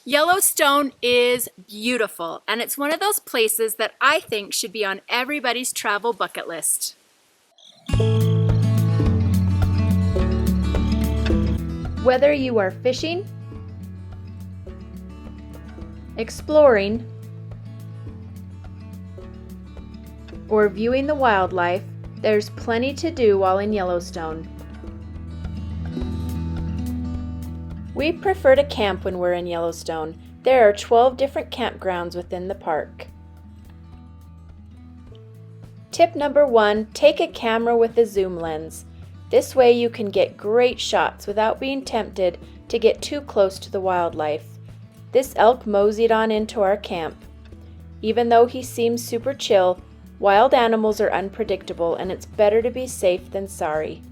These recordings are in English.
Yellowstone is beautiful, and it's one of those places that I think should be on everybody's travel bucket list. Whether you are fishing, exploring, or viewing the wildlife, there's plenty to do while in Yellowstone. We prefer to camp when we're in Yellowstone. There are 12 different campgrounds within the park. Tip number 1, take a camera with a zoom lens. This way you can get great shots without being tempted to get too close to the wildlife. This elk moseyed on into our camp. Even though he seems super chill, wild animals are unpredictable and it's better to be safe than sorry.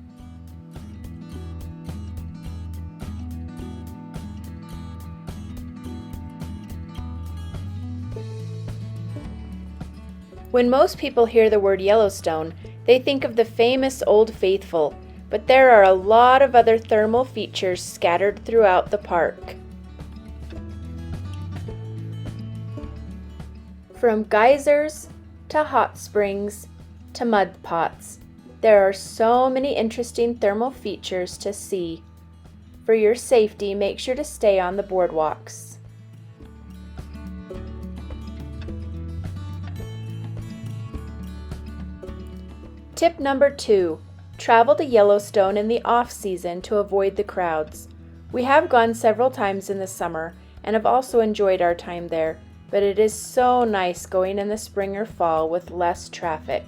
When most people hear the word Yellowstone, they think of the famous Old Faithful, but there are a lot of other thermal features scattered throughout the park. From geysers to hot springs to mud pots, there are so many interesting thermal features to see. For your safety, make sure to stay on the boardwalks. Tip number 2, travel to Yellowstone in the off-season to avoid the crowds. We have gone several times in the summer and have also enjoyed our time there, but it is so nice going in the spring or fall with less traffic.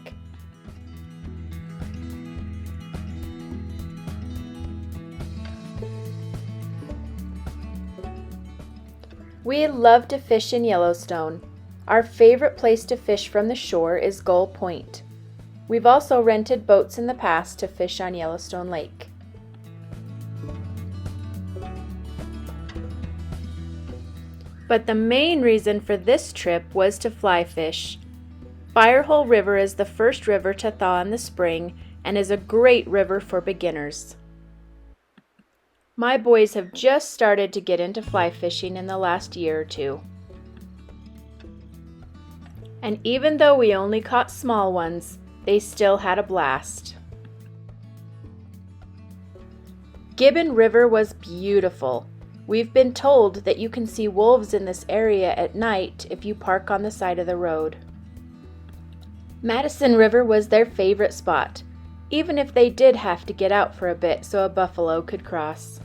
We love to fish in Yellowstone. Our favorite place to fish from the shore is Gull Point. We've also rented boats in the past to fish on Yellowstone Lake. But the main reason for this trip was to fly fish. Firehole River is the first river to thaw in the spring and is a great river for beginners. My boys have just started to get into fly fishing in the last year or two. And even though we only caught small ones, they still had a blast. Gibbon River was beautiful. We've been told that you can see wolves in this area at night if you park on the side of the road. Madison River was their favorite spot, even if they did have to get out for a bit so a buffalo could cross.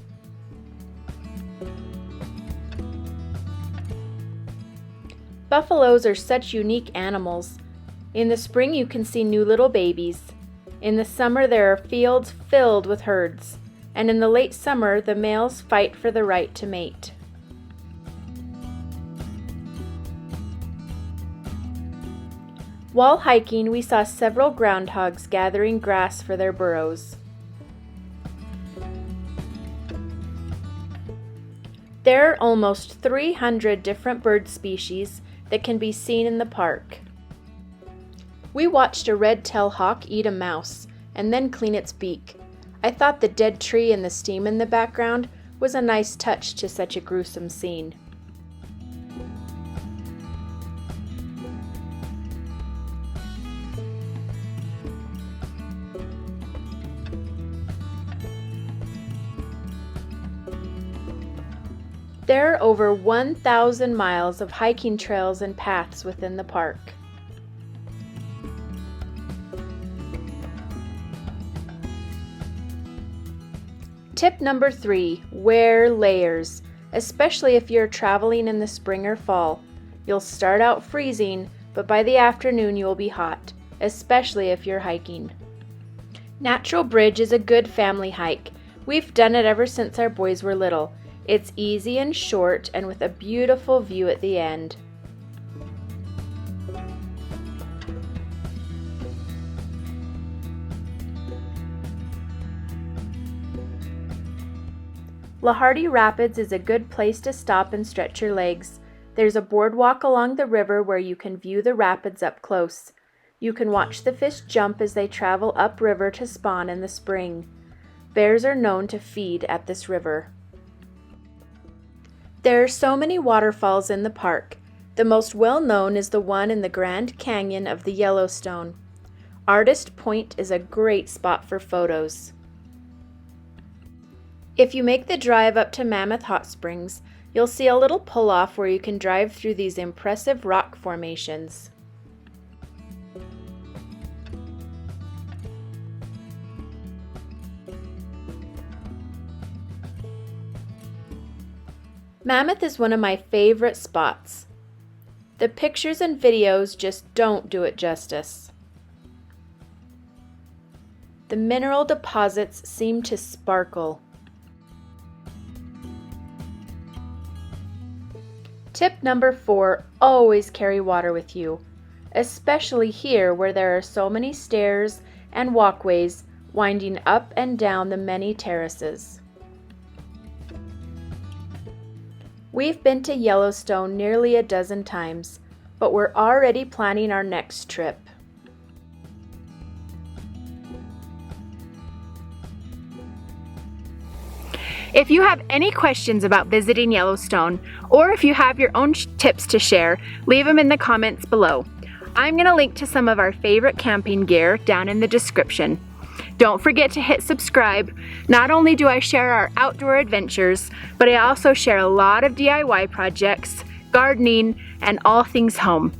Buffaloes are such unique animals. In the spring you can see new little babies. In the summer there are fields filled with herds, and in the late summer the males fight for the right to mate. While hiking, we saw several groundhogs gathering grass for their burrows. There are almost 300 different bird species that can be seen in the park. We watched a red-tailed hawk eat a mouse and then clean its beak. I thought the dead tree and the steam in the background was a nice touch to such a gruesome scene. There are over 1,000 miles of hiking trails and paths within the park. Tip number 3, wear layers, especially if you're traveling in the spring or fall. You'll start out freezing, but by the afternoon you will be hot, especially if you're hiking. Natural Bridge is a good family hike. We've done it ever since our boys were little. It's easy and short and with a beautiful view at the end. Lahardy Rapids is a good place to stop and stretch your legs. There's a boardwalk along the river where you can view the rapids up close. You can watch the fish jump as they travel upriver to spawn in the spring. Bears are known to feed at this river. There are so many waterfalls in the park. The most well-known is the one in the Grand Canyon of the Yellowstone. Artist Point is a great spot for photos. If you make the drive up to Mammoth Hot Springs, you'll see a little pull-off where you can drive through these impressive rock formations. Mammoth is one of my favorite spots. The pictures and videos just don't do it justice. The mineral deposits seem to sparkle. Tip number 4, always carry water with you, especially here where there are so many stairs and walkways winding up and down the many terraces. We've been to Yellowstone nearly a dozen times, but we're already planning our next trip. If you have any questions about visiting Yellowstone, or if you have your own tips to share, leave them in the comments below. I'm going to link to some of our favorite camping gear down in the description. Don't forget to hit subscribe. Not only do I share our outdoor adventures, but I also share a lot of DIY projects, gardening, and all things home.